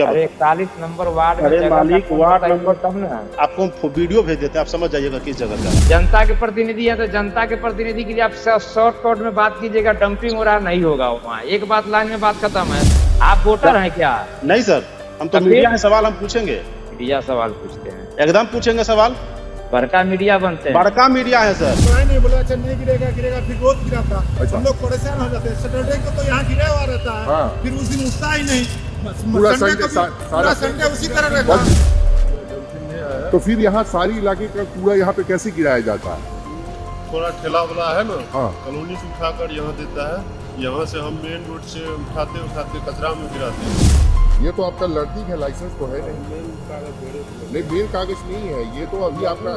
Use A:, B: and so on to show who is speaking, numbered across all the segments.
A: क्या
B: अरे
A: बताऊं?
B: 41 नंबर वार्ड में
A: अरे
B: जगह
A: मालिक,
B: का
A: वार्ड
B: बताइए
A: नंबर
B: तब ना।
A: आपको हम वीडियो भेज देते हैं, आप समझ जाइएगा किस जगह का।
B: जनता के प्रतिनिधि है तो जनता के प्रतिनिधि के लिए आप शॉर्टकट में बात कीजिएगा। डंपिंग हो रहा नहीं होगा वहाँ, एक बात लाइन में बात खत्म है। आप वोटर हैं क्या?
A: नहीं सर, हम तो
B: तब
A: मीडिया
B: फिर
A: है, सवाल हम पूछेंगे,
B: मीडिया सवाल पूछते हैं,
A: एकदम पूछेंगे सवाल।
B: बड़का मीडिया बनते हैं।
A: बड़का मीडिया है सर।
C: तो नहीं बोला अच्छा नहीं गिरेगा गिरेगा, फिर रोज गिरा था। हम लोग परेशान हो जाते हैं। सैटरडे को तो यहाँ गिरा हुआ रहता है।
D: हाँ।
C: फिर उस दिन उठता ही नहीं।
D: पूरा
C: संडे को
D: संडे
C: भी पूरा संडे उसी तरह रहता है।
D: तो फिर यहाँ सारी इलाके का कूड़ा यहाँ पे कैसे गिराया जाता है?
E: थोड़ा ठेला वाला है ना,
D: हाँ।
E: कॉलोनी से उठाकर यहाँ देता है। यहाँ से हम मेन रोड से उठाते उठाते कचरा में गिराते हैं।
D: ये तो आपका लर्निंग है, लाइसेंस तो है नहीं। नहीं, मेन कागज नहीं है ये तो। अभी आपका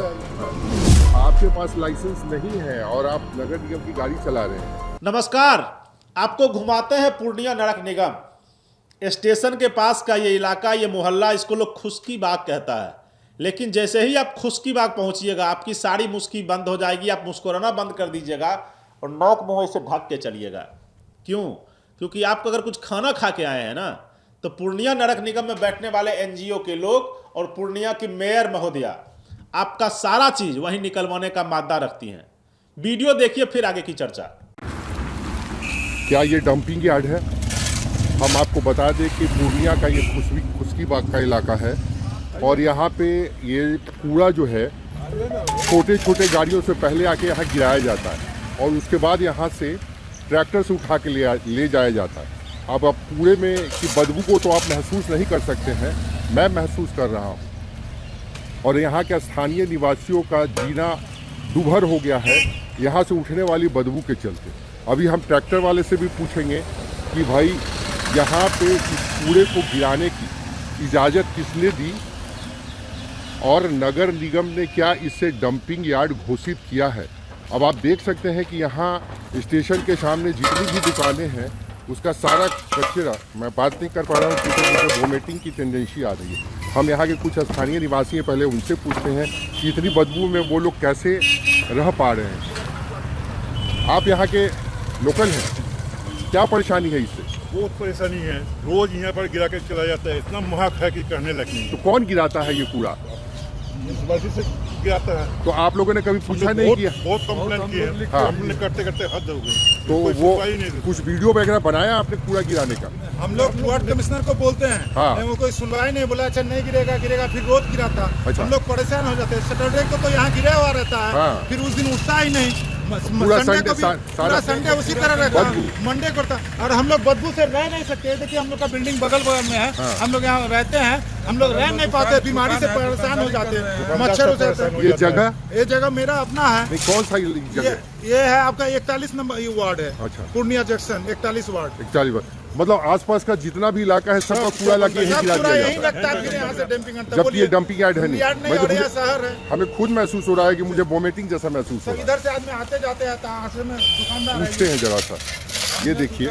D: आपके पास लाइसेंस नहीं है और आप नगर निगम की गाड़ी चला रहे हैं।
A: नमस्कार, आपको घुमाते हैं पूर्णिया नगर निगम स्टेशन के पास का ये इलाका, ये मोहल्ला, इसको लोग खुशकी बाग कहता है। लेकिन जैसे ही आप खुशकी बाग पहुंचिएगा, आपकी सारी मुस्की बंद हो जाएगी, आप मुस्कुराना बंद कर दीजिएगा और नौक मुँह से ढक के चलिएगा। क्यों? क्योंकि आपको अगर कुछ खाना खा के आए हैं ना, तो पूर्णिया नगर निगम में बैठने वाले एनजीओ के लोग और पूर्णिया की मेयर महोदया आपका सारा चीज़ वहीं निकलवाने का मादा रखती हैं। वीडियो देखिए, फिर आगे की चर्चा।
D: क्या ये डंपिंग यार्ड है? हम आपको बता दें कि पूर्णिया का ये खुशकी बाग का इलाका है और यहाँ पे ये कूड़ा जो है छोटे छोटे गाड़ियों से पहले आके यहाँ गिराया जाता है और उसके बाद यहाँ से ट्रैक्टर से उठा के ले जाया जाता है। अब आप कूड़े में की बदबू को तो आप महसूस नहीं कर सकते हैं, मैं महसूस कर रहा हूँ। और यहाँ के स्थानीय निवासियों का जीना दुभर हो गया है यहाँ से उठने वाली बदबू के चलते। अभी हम ट्रैक्टर वाले से भी पूछेंगे कि भाई यहाँ पे इस कूड़े को गिराने की इजाज़त किसने दी और नगर निगम ने क्या इसे डंपिंग यार्ड घोषित किया है। अब आप देख सकते हैं कि यहाँ स्टेशन के सामने जितनी भी दुकानें हैं उसका सारा कचरा, मैं बात नहीं कर पा रहा हूँ क्योंकि मुझे वोमिटिंग की टेंडेंसी आ रही है। हम यहाँ के कुछ स्थानीय निवासी हैं, पहले उनसे पूछते हैं कि इतनी बदबू में वो लोग कैसे रह पा रहे हैं। आप यहाँ के लोकल हैं, क्या परेशानी है इससे?
E: बहुत परेशानी है, रोज यहाँ पर गिरा के चला जाता है। इतना महक है कि कहने लगे।
D: तो कौन गिराता है ये कूड़ा?
E: म्यूनसिपालिटी से गिराता है।
D: तो आप लोगों ने कभी पूछा नहीं किया?
E: बहुत कंप्लेंट की है।
D: हाँ।
E: हमने करते करते हद हो गई।
D: तो
E: कोई
D: वो
E: सुनवाई नहीं देती।
D: कुछ वीडियो वगैरह बनाया आपने कूड़ा गिराने का?
C: हम लोग वार्ड कमिश्नर को बोलते हैं।
D: हाँ।
C: नहीं, वो कोई सुनवाई नहीं। बोला अच्छा नहीं गिरेगा गिरेगा, फिर रोज गिरा था।
D: अच्छा।
C: हम लोग परेशान हो जाते हैं। सैटरडे को तो यहाँ गिरा हुआ रहता है।
D: हाँ।
C: फिर उस दिन उठता ही नहीं।
D: पूरा
C: संडे
D: संडे
C: को भी
D: सारा
C: पूरा संडे उसी तरह रहता है।
D: बदबू।
C: मंडे करता और हम लोग बदबू से रह नहीं सकते। देखिए हम लोग का बिल्डिंग बगल बगल में है।
D: हाँ।
C: हम लोग यहाँ रहते हैं, हम लोग रह नहीं पाते, बीमारी से परेशान हो जाते हैं, मच्छर हो जाते हैं।
D: ये जगह
C: मेरा अपना है।
D: नहीं, कौन सा जगह?
C: ये है आपका 41 नंबर ये वार्ड है।
D: अच्छा।
C: Purnia junction 41 ward.
D: 41 बार मतलब आसपास का जितना भी इलाका है सबका कूड़ा लाके यहीं गिरा दिया
C: यहीं
D: जाता है।
C: लगता है, फिर यहाँ से डंपिंग करता है।
D: जबकि ये डंपिंग यार्ड है नहीं।
C: यार्ड नहीं
D: मैं तो
C: और यहाँ
D: मुझे-
C: शहर है।
D: हमें खुद महसूस हो रहा है कि मुझे वोमिटिंग जैसा महसूस हो
C: सब
D: रहा
C: इधर से आदमी आते जाते हैं, आश्रम में दुकानदार है।
D: पूछते हैं जरा सा, ये देखिए,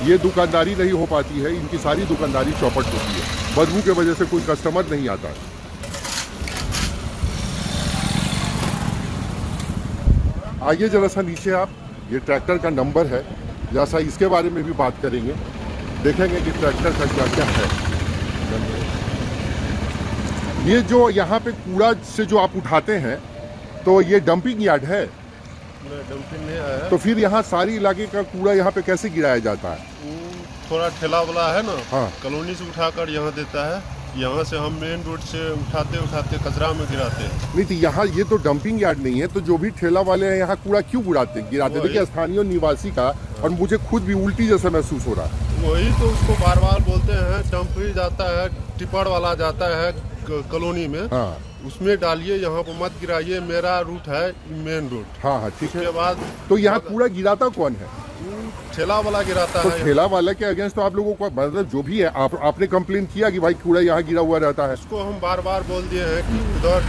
D: ये दुकानदारी नहीं हो पाती है, इनकी सारी दुकानदारी चौपट होती है। बदबू के वजह से कोई कस्टमर नहीं आता। आइए जरा सा नीचे आप, ये ट्रैक्टर का नंबर है, जरा सा इसके बारे में भी बात करेंगे, देखेंगे कि ट्रैक्टर का क्या क्या है। ये जो यहाँ पे कूड़ा से जो आप उठाते हैं तो ये डंपिंग यार्ड है?
E: डंपिंग नहीं आया।
D: तो फिर यहाँ सारी इलाके का कूड़ा यहाँ पे कैसे गिराया जाता है?
E: थोड़ा ठेला वाला है ना,
D: हाँ।
E: कॉलोनी से उठाकर यहाँ देता है। यहाँ से हम मेन रोड से उठाते उठाते कचरा में गिराते हैं।
D: नहीं तो यहाँ ये तो डंपिंग यार्ड नहीं है, तो जो भी ठेला वाले हैं यहाँ कूड़ा क्यों गिराते देखिए स्थानीय निवासी का, और मुझे खुद भी उल्टी जैसा महसूस हो रहा है।
E: वही तो उसको बार बार बोलते हैं, डंप ही जाता है, टिप्पर वाला जाता है कॉलोनी में।
D: हाँ
E: उसमें डालिए, यहाँ पर मत गिराइए। मेरा रूट है मेन रोड।
D: हाँ हाँ ठीक
E: उसके
D: है।
E: बाद
D: तो यहाँ कूड़ा गिराता कौन है?
E: ठेला वाला गिराता
D: तो
E: है।
D: ठेला वाला के अगेंस्ट तो आप लोगों को मतलब जो भी है आपने कंप्लेन किया कि भाई कूड़ा यहाँ गिरा हुआ रहता है?
E: उसको हम बार बार बोल दिए हैं कि उधर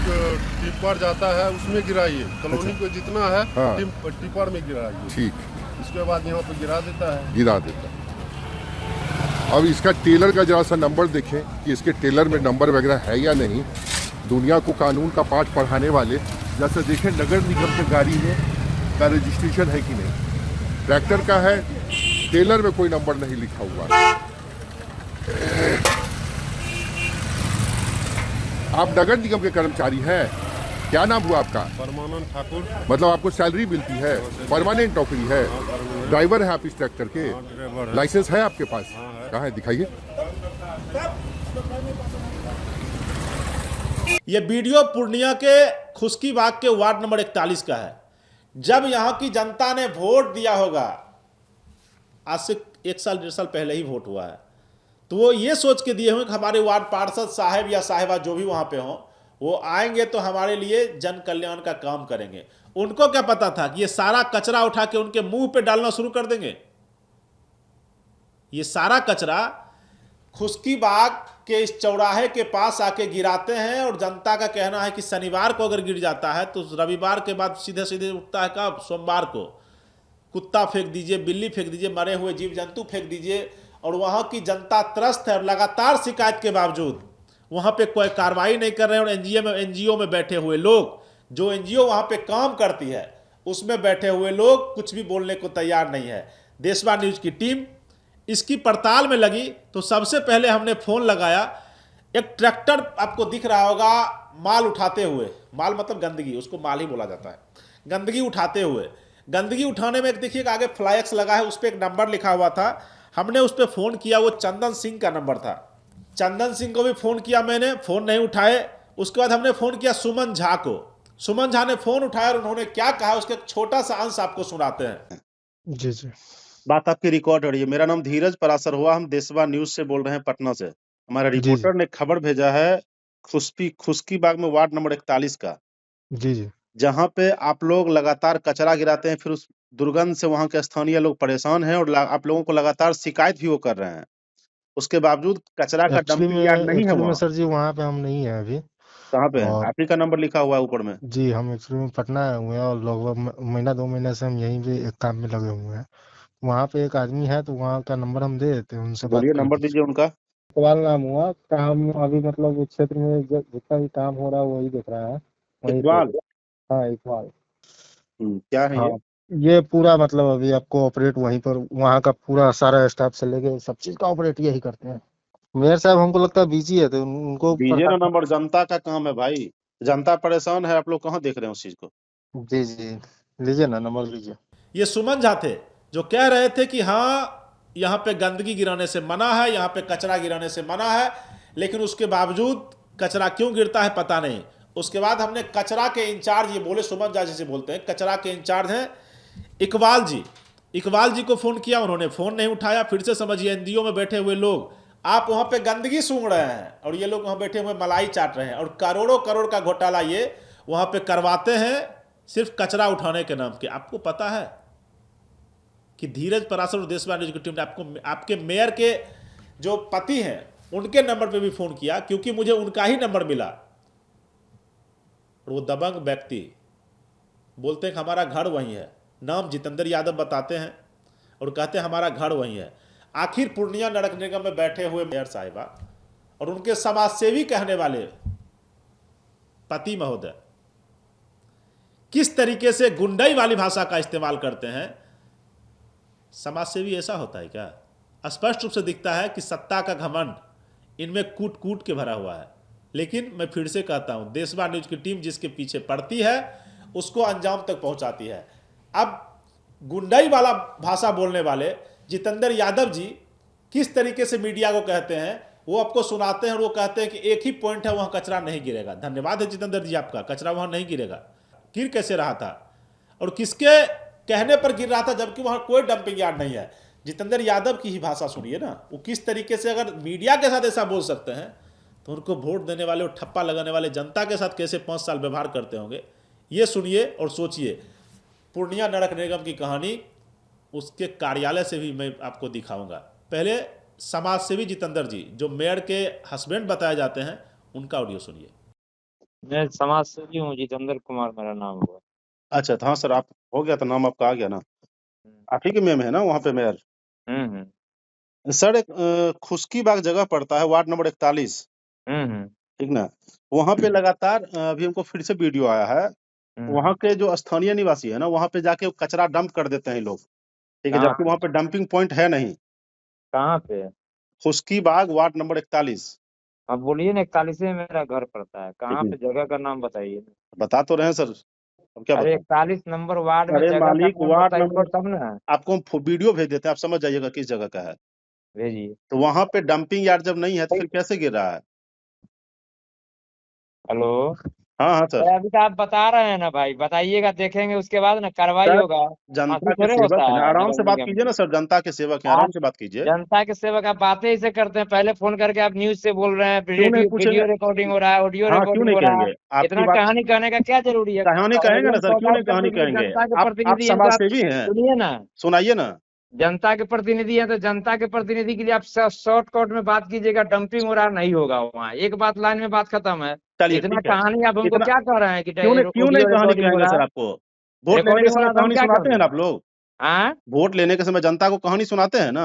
E: टिप्पर जाता है उसमें गिराइए, कॉलोनी को जितना है
D: हाँ।
E: टिप्पर में गिराइए।
D: ठीक,
E: उसके बाद यहाँ पे गिरा देता है।
D: गिरा देता है। अब इसका टेलर का जरा सा नंबर देखें कि इसके टेलर में नंबर वगैरह है या नहीं। दुनिया को कानून का पाठ पढ़ाने वाले जैसे देखें नगर निगम की गाड़ी में का रजिस्ट्रेशन है कि नहीं। ट्रैक्टर का है, टेलर में कोई नंबर नहीं लिखा हुआ है। आप नगर निगम के कर्मचारी हैं? क्या नाम हुआ आपका?
E: परमानंद ठाकुर।
D: मतलब आपको सैलरी मिलती है, परमानेंट नौकरी है, ड्राइवर है आप इस ट्रैक्टर के?
E: ड्राइवर है।
D: लाइसेंस है आपके पास?
E: हाँ, है।
D: कहाँ है, दिखाइए।
A: ये वीडियो पूर्णिया के खुश्की बाग के वार्ड नंबर 41 का है। जब यहाँ की जनता ने वोट दिया होगा, आज से 1 साल 1.5 साल पहले ही वोट हुआ है, तो वो ये सोच के दिए होंगे कि हमारे वार्ड पार्षद साहब या साहिबा जो भी वहाँ पे हों, वो आएंगे तो हमारे लिए जन कल्याण का काम करेंगे। उनको क्या पता था कि ये सारा कचरा उठा के उनके मुंह पे डालना शुरू कर देंगे। ये सारा कचरा खुश्की बाग के इस चौराहे के पास आके गिराते हैं और जनता का कहना है कि शनिवार को अगर गिर जाता है तो रविवार के बाद सीधे सीधे उठता है कब? सोमवार को। कुत्ता फेंक दीजिए, बिल्ली फेंक दीजिए, मरे हुए जीव जंतु फेंक दीजिए, और वहाँ की जनता त्रस्त है। और लगातार शिकायत के बावजूद वहाँ पे कोई कार्रवाई नहीं कर रहे हैं। और एनजीओ में बैठे हुए लोग, जो एनजीओ वहाँ पे काम करती है, उसमें बैठे हुए लोग कुछ भी बोलने को तैयार नहीं है। देशवा न्यूज़ की टीम इसकी पड़ताल में लगी तो सबसे पहले हमने फ़ोन लगाया। एक ट्रैक्टर आपको दिख रहा होगा माल उठाते हुए, माल मतलब गंदगी, उसको माल ही बोला जाता है, गंदगी उठाते हुए। गंदगी उठाने में एक देखिएगा आगे फ्लाइक्स लगा है, उस पर एक नंबर लिखा हुआ था। हमने उस पर फ़ोन किया, वो चंदन सिंह का नंबर था। चंदन सिंह को भी फ़ोन किया मैंने, फ़ोन नहीं उठाए। उसके बाद हमने फ़ोन किया सुमन झा को। सुमन झा ने फ़ोन उठाया और उन्होंने क्या कहा उसका एक छोटा सा अंश आपको सुनाते हैं।
F: जी जी।
G: बात आपकी रिकॉर्ड हो रही है। मेरा नाम धीरज परासर हुआ, हम देशवा न्यूज से बोल रहे हैं पटना से। हमारा
F: जी
G: रिपोर्टर ने खबर भेजा है खुश्की बाग में वार्ड नंबर 41 का,
F: जी जी।
G: जहां पे आप लोग लगातार कचरा गिराते हैं, फिर उस दुर्गंध से वहां के स्थानीय लोग परेशान हैं और आप लोगों को लगातार शिकायत भी वो कर रहे हैं। उसके बावजूद कचरा का डंपिंग यार्ड नहीं है
F: एक्चुअली में
G: वहाँ।
F: सर जी वहाँ पे हम नहीं है अभी।
G: कहाँ पे है?
F: और
G: आप ही का नंबर लिखा हुआ है ऊपर में।
F: जी हम एक्चुअली में पटना आए हुए हैं और लगभग महीना 2 महीने से हम यहीं पे एक काम में लगे हुए हैं। वहाँ पे एक आदमी है तो वहाँ का नंबर हम दे देते हैं, उनसे बात
G: बोलिए,
F: कर
G: नंबर
F: लीजिए।
G: दीजिए उनका।
F: इकबाल नाम हुआ, काम अभी मतलब उस क्षेत्र में जितना भी काम हो रहा है वही दिख रहा है वहीं पे।
G: इकबाल।
F: हाँ इकबाल।
G: क्या है ये?
F: हाँ ये पूरा मतलब अभी आपको ऑपरेट वहीं पर, वहाँ का पूरा सारा स्टाफ से लेके सब चीज का ऑपरेट यही करते हैं। मेयर साहब हमको लगता है बिजी है तो उनको
G: दीजिए ना नंबर, जनता का काम है भाई। जनता परेशान है, आप लोग कहाँ देख रहे हैं उस चीज को?
F: जी जी लीजिए ना, नंबर लीजिए।
A: ये सुमन झा थे जो कह रहे थे कि हाँ यहाँ पे गंदगी गिराने से मना है, यहाँ पे कचरा गिराने से मना है, लेकिन उसके बावजूद कचरा क्यों गिरता है पता नहीं। उसके बाद हमने कचरा के इंचार्ज, ये बोले सुमन झा जिसे बोलते हैं, कचरा के इंचार्ज हैं इकबाल जी। इकबाल जी को फ़ोन किया, उन्होंने फ़ोन नहीं उठाया। फिर से समझिए एनजीओ में बैठे हुए लोग, आप वहाँ पे गंदगी सूंघ रहे हैं और ये लोग वहाँ बैठे हुए मलाई चाट रहे हैं, और करोड़ों करोड़ का घोटाला ये वहाँ पे करवाते हैं सिर्फ कचरा उठाने के नाम के। आपको पता है कि धीरज परासर और देशवा न्यूज़ की टीम ने आपके मेयर के जो पति हैं उनके नंबर पे भी फ़ोन किया, क्योंकि मुझे उनका ही नंबर मिला। और वो दबंग व्यक्ति बोलते हैं कि हमारा घर वहीं है, नाम जितेंद्र यादव बताते हैं और कहते हैं हमारा घर वहीं है। आखिर पूर्णिया नगर निगम में बैठे हुए मेयर साहिबा और उनके समाजसेवी कहने वाले पति महोदय किस तरीके से गुंडाई वाली भाषा का इस्तेमाल करते हैं। समाजसेवी ऐसा होता है क्या? स्पष्ट रूप से दिखता है कि सत्ता का घमंड इनमें कूट कूट के भरा हुआ है। लेकिन मैं फिर से कहता हूं, देशवा न्यूज की टीम जिसके पीछे पड़ती है उसको अंजाम तक पहुंचाती है। अब गुंडाई वाला भाषा बोलने वाले जितेंद्र यादव जी किस तरीके से मीडिया को कहते हैं वो आपको सुनाते हैं, और वो कहते हैं कि एक ही पॉइंट है, वहां कचरा नहीं गिरेगा। धन्यवाद है जितेंद्र जी आपका, कचरा वहां नहीं गिरेगा। गिर कैसे रहा था और किसके कहने पर गिर रहा था, जबकि वहां कोई डंपिंग यार्ड नहीं है। जितेंद्र यादव की ही भाषा सुनिए ना, वो किस तरीके से अगर मीडिया के साथ ऐसा बोल सकते हैं तो उनको वोट देने वाले और ठप्पा लगाने वाले जनता के साथ कैसे 5 साल व्यवहार करते होंगे, ये सुनिए और सोचिए। पूर्णिया नगर निगम की कहानी उसके कार्यालय से भी मैं आपको दिखाऊंगा। पहले समाजसेवी जितेंद्र जी जो मेयर के हस्बैंड बताए जाते हैं उनका ऑडियो सुनिए।
B: मैं समाज सेवी हूँ, जितेंद्र कुमार मेरा नाम हुआ।
G: अच्छा, तो हाँ सर, आप हो गया तो नाम आपका आ गया ना, आप ही के मेम है ना वहाँ पे मेयर? सर एक खुश्की बाग जगह पड़ता है, वार्ड नंबर 41, ठीक ना? वहाँ पे लगातार अभी हमको फिर से वीडियो आया है, वहाँ के जो स्थानीय निवासी है ना, वहाँ पे जाके कचरा डंप कर देते हैं लोग, ठीक है,
B: कहाँ
G: जबकि वहाँ पे डंपिंग पॉइंट है नहीं।
B: कहाँ पे?
G: खुश्की बाग वार्ड नंबर 41।
B: अब बोलिए ना, 41 में मेरा घर पड़ता है, कहाँ
G: ठीक
B: पे
G: है,
B: जगह का नाम बताइए।
G: बता तो रहे हैं सर, अब क्या
B: अरे
G: बताएं।
B: 41 नंबर वार्ड में
G: अरे
B: जगह का
G: मालिक,
B: नाम
G: वार्ड
B: बताइए
G: नंबर
B: तब ना।
G: आपको हम वीडियो भेज देते हैं, आप समझ जाइएगा किस जगह का है।
B: भेजिए।
G: तो वहां पे डंपिंग यार्ड जब नहीं है तो फिर कैसे गिर रहा है?
B: हेलो।
G: हाँ हाँ सर।
B: अरे अभी तो आप बता रहे हैं ना भाई, बताइएगा, देखेंगे उसके बाद ना कार्रवाई
G: सर,
B: होगा।
G: जनता
B: फांसी
G: के
B: थोड़े
G: सेवक
B: होता
G: है ना,
B: है
G: आराम
B: नगर
G: से बात
B: निगम
G: कीजिए
B: में।
G: ना सर, जनता के सेवक है, आराम
B: आप
G: से बात कीजिए।
B: जनता के सेवक, आप बातें ऐसे करते हैं, पहले फोन करके आप न्यूज से बोल रहे हैं,
G: क्यों नहीं
B: वीडियो
G: पूछेंगे?
B: वीडियो रिकॉर्डिंग हो रहा है, ऑडियो
G: हाँ, क्यों
B: रिकॉर्डिंग
G: नहीं
B: हो रहा है।
G: कहेंगे आपकी
B: इतना
G: बात?
B: कहानी कहने का क्या जरूरी है?
G: कहानी कहेंगे ना सर, क्यों नहीं कहानी कहेंगे?
B: जनता के
G: आप
B: प्रतिनिधि हैं तो
G: समाज
B: आप
G: सेवी हैं,
B: सुनिए ना।
G: सुनाइए ना।
B: जनता के प्रतिनिधि हैं तो जनता के प्रतिनिधि के लिए आप शॉर्टकट में बात कीजिएगा, डंपिंग हो रहा है, नहीं होगा वहाँ, एक बात लाइन में बात खत्म है।
G: चलिए
B: इतना
G: ठीक है।
B: कहानी आप हमको
G: इतना
B: क्या कह रहे हैं कि
G: क्यों नहीं
B: ऑडियो
G: कहानी
B: रिकॉर्डिंग हो
G: कहेंगे
B: रहा
G: सर
B: है?
G: आपको? वोट लेने के
B: रिकॉर्डिंग हो
G: समय
B: रहा है तो हम
G: कहानी
B: क्या
G: सुनाते हैं ना
B: करेंगे?
G: आप लोग?
B: हाँ,
G: वोट लेने के समय जनता को कहानी सुनाते हैं ना?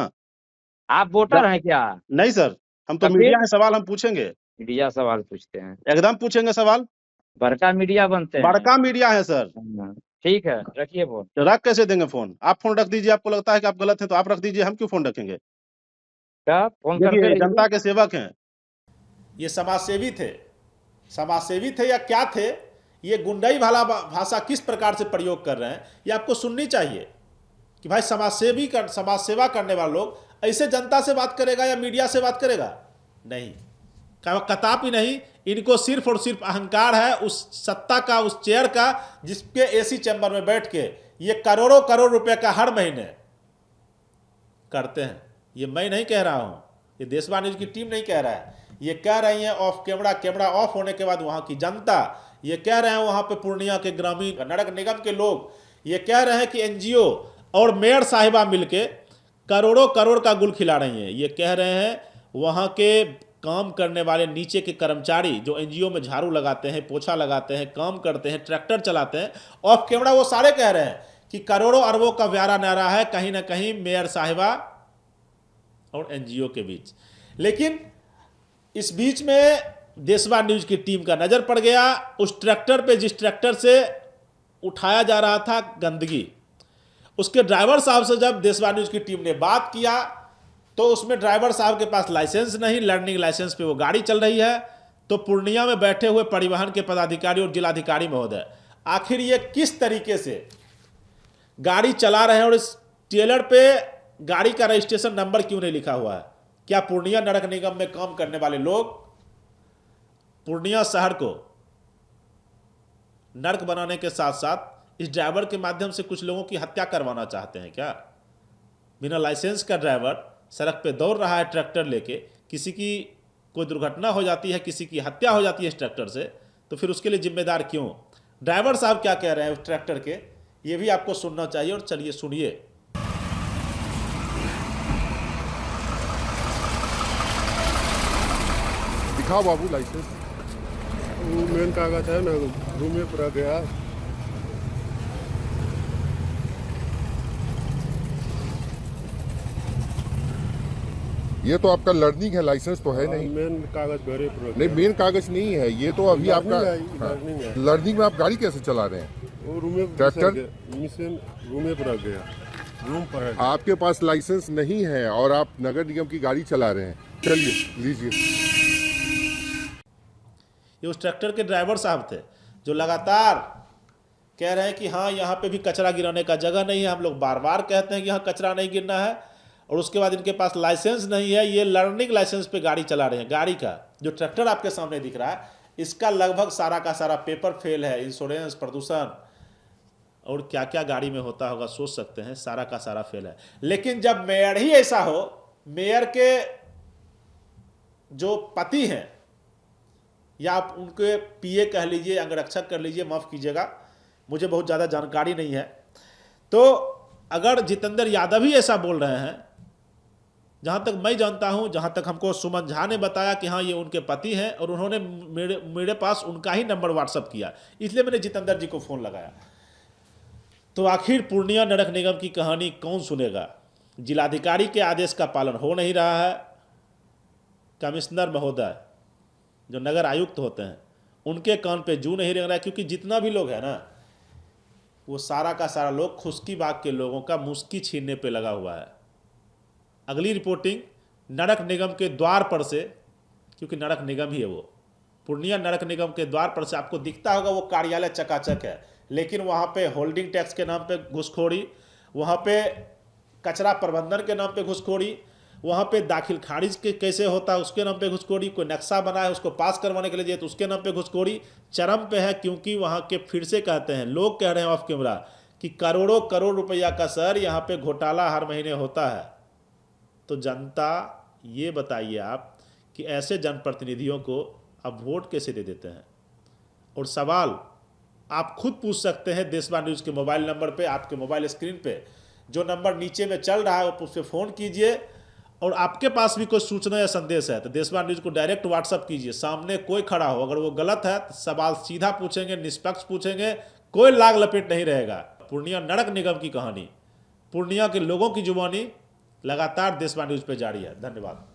B: आप वोटर
G: ज-
B: हैं क्या?
G: नहीं सर, हम तो
B: तो
G: मीडिया
B: फिर
G: है, सवाल हम पूछेंगे।
B: मीडिया सवाल पूछते हैं,
G: एकदम पूछेंगे सवाल।
B: बड़का मीडिया बनते हैं।
G: बड़का मीडिया है सर।
B: हाँ, ठीक है, रखिए फोन।
G: तो रख कैसे देंगे फोन? आप फोन रख दीजिए, आपको लगता है कि आप गलत हैं तो आप रख दीजिए, हम क्यों फोन रखेंगे?
B: क्या फोन करते
G: देखिए,
B: रहिए।
G: जनता के सेवक हैं।
A: ये समाजसेवी थे, समाजसेवी थे या क्या थे? ये गुंडाई भाला भाषा किस प्रकार से प्रयोग कर रहे हैं, ये आपको सुननी चाहिए कि भाई समाज सेवा करने वाले लोग ऐसे जनता से बात करेगा या मीडिया से बात करेगा? नहीं, कदापि नहीं। इनको सिर्फ और सिर्फ अहंकार है उस सत्ता का, उस चेयर का, जिसके एसी चैम्बर में बैठ के ये करोड़ों करोड़ रुपए का हर महीने करते हैं। ये मैं नहीं कह रहा हूं, ये देशवा न्यूज की टीम नहीं कह रहा है, ये कह रही है ऑफ कैमरा ऑफ होने के बाद वहां की जनता, ये कह रहे हैं वहां पे पूर्णिया के ग्रामीण नगर निगम के लोग, ये कह रहे हैं कि एनजीओ और मेयर साहिबा मिलके करोड़ों करोड़ का गुल खिला रही हैं। ये कह रहे हैं वहां के काम करने वाले नीचे के कर्मचारी जो एनजीओ में झाड़ू लगाते हैं, पोछा लगाते हैं, काम करते हैं, ट्रैक्टर चलाते हैं, ऑफ कैमरा वो सारे कह रहे हैं कि करोड़ों अरबों का व्यारा नारा है कहीं ना कहीं मेयर साहिबा और एनजीओ के बीच। लेकिन इस बीच में देशवा न्यूज की टीम का नजर पड़ गया उस ट्रैक्टर पे, जिस ट्रैक्टर से उठाया जा रहा था गंदगी। उसके ड्राइवर साहब से जब देशवा न्यूज की टीम ने बात किया तो उसमें ड्राइवर साहब के पास लाइसेंस नहीं, लर्निंग लाइसेंस पे वो गाड़ी चल रही है। तो पूर्णिया में बैठे हुए परिवहन के पदाधिकारी और जिलाधिकारी महोदय, आखिर ये किस तरीके से गाड़ी चला रहे हैं और इस ट्रेलर पे गाड़ी का रजिस्ट्रेशन नंबर क्यों नहीं लिखा हुआ है? क्या पूर्णिया नगर निगम में काम करने वाले लोग पूर्णिया शहर को नर्क बनाने के साथ साथ इस ड्राइवर के माध्यम से कुछ लोगों की हत्या करवाना चाहते हैं क्या? बिना लाइसेंस का ड्राइवर सड़क पे दौड़ रहा है ट्रैक्टर लेके, किसी की कोई दुर्घटना हो जाती है, किसी की हत्या हो जाती है इस ट्रैक्टर से, तो फिर उसके लिए जिम्मेदार क्यों? ड्राइवर साहब क्या कह रहे हैं उस ट्रैक्टर के, ये भी आपको सुनना चाहिए। और चलिए सुनिए।
D: दिखाओ बाबू लाइसेंस।
E: वो मेन कागज है ना, रूम में पूरा गया।
D: ये तो आपका लर्निंग है, लाइसेंस तो है नहीं।
E: मेन कागज घरे पूरा
D: नहीं, मेन कागज नहीं है ये तो अभी आपका।
E: लर्निंग है।
D: लर्निंग में आप गाड़ी कैसे चला रहे हैं?
E: वो रूम में
D: ट्रैक्टर?
E: मिशन रूम में पूरा गया, रूम पर है।
D: आपके पास लाइसेंस नहीं है और आप नगर निगम की गाड़ी चला रहे हैं। चलिए लीजिए।
A: ये उस ट्रैक्टर के ड्राइवर साहब थे जो लगातार कह रहे हैं कि हाँ यहाँ पे भी कचरा गिराने का जगह नहीं है, हम लोग बार बार कहते हैं कि यहाँ कचरा नहीं गिरना है, और उसके बाद इनके पास लाइसेंस नहीं है। ये लर्निंग लाइसेंस पे गाड़ी चला रहे हैं। गाड़ी का जो ट्रैक्टर आपके सामने दिख रहा है इसका लगभग सारा का सारा पेपर फेल है, इंश्योरेंस, प्रदूषण और क्या क्या गाड़ी में होता होगा सोच सकते हैं, सारा का सारा फेल है। लेकिन जब मेयर ही ऐसा हो, मेयर के जो पति हैं या आप उनके पीए कह लीजिए, अंगरक्षक कर लीजिए, माफ़ कीजिएगा मुझे बहुत ज़्यादा जानकारी नहीं है, तो अगर जितेंद्र यादव ही ऐसा बोल रहे हैं, जहाँ तक मैं जानता हूँ, जहाँ तक हमको सुमन झा ने बताया कि हाँ ये उनके पति हैं और उन्होंने मेरे पास उनका ही नंबर व्हाट्सअप किया, इसलिए मैंने जितेंद्र जी को फ़ोन लगाया। तो आखिर पूर्णिया नगर निगम की कहानी कौन सुनेगा? जिलाधिकारी के आदेश का पालन हो नहीं रहा है। कमिश्नर महोदय जो नगर आयुक्त होते हैं उनके कान पे जू नहीं रह रहा है, क्योंकि जितना भी लोग हैं ना वो सारा का सारा लोग खुशकी बाग के लोगों का मुस्की छीनने पे लगा हुआ है। अगली रिपोर्टिंग नगर निगम के द्वार पर से क्योंकि नरक निगम ही है वो। पूर्णिया नरक निगम के द्वार पर से आपको दिखता होगा वो कार्यालय चकाचक है, लेकिन वहाँ पे होल्डिंग टैक्स के नाम पे घुसखोरी, वहाँ पे कचरा प्रबंधन के नाम पे घुसखोरी, वहाँ पे दाखिल खारिज के कैसे होता है उसके नाम पे घुसखोरी, कोई नक्शा बना है उसको पास करवाने के लिए दिए तो उसके नाम पे घुसखोरी चरम पे है। क्योंकि वहाँ के फिर से कहते हैं, लोग कह रहे हैं ऑफ कैमरा कि करोड़ों करोड़ रुपया का सर यहाँ पे घोटाला हर महीने होता है। तो जनता ये बताइए आप कि ऐसे जनप्रतिनिधियों को आप वोट कैसे दे देते हैं। और सवाल आप खुद पूछ सकते हैं देशवान न्यूज़ के मोबाइल नंबर पे, आपके मोबाइल स्क्रीन पे जो नंबर नीचे में चल रहा है उस पर फ़ोन कीजिए। और आपके पास भी कोई सूचना या संदेश है तो देशवान न्यूज़ को डायरेक्ट व्हाट्सअप कीजिए। सामने कोई खड़ा हो, अगर वो गलत है तो सवाल सीधा पूछेंगे, निष्पक्ष पूछेंगे, कोई लाग लपेट नहीं रहेगा। पूर्णिया नरक निगम की कहानी पूर्णिया के लोगों की जुबानी लगातार देशवान न्यूज़ पे जारी है। धन्यवाद।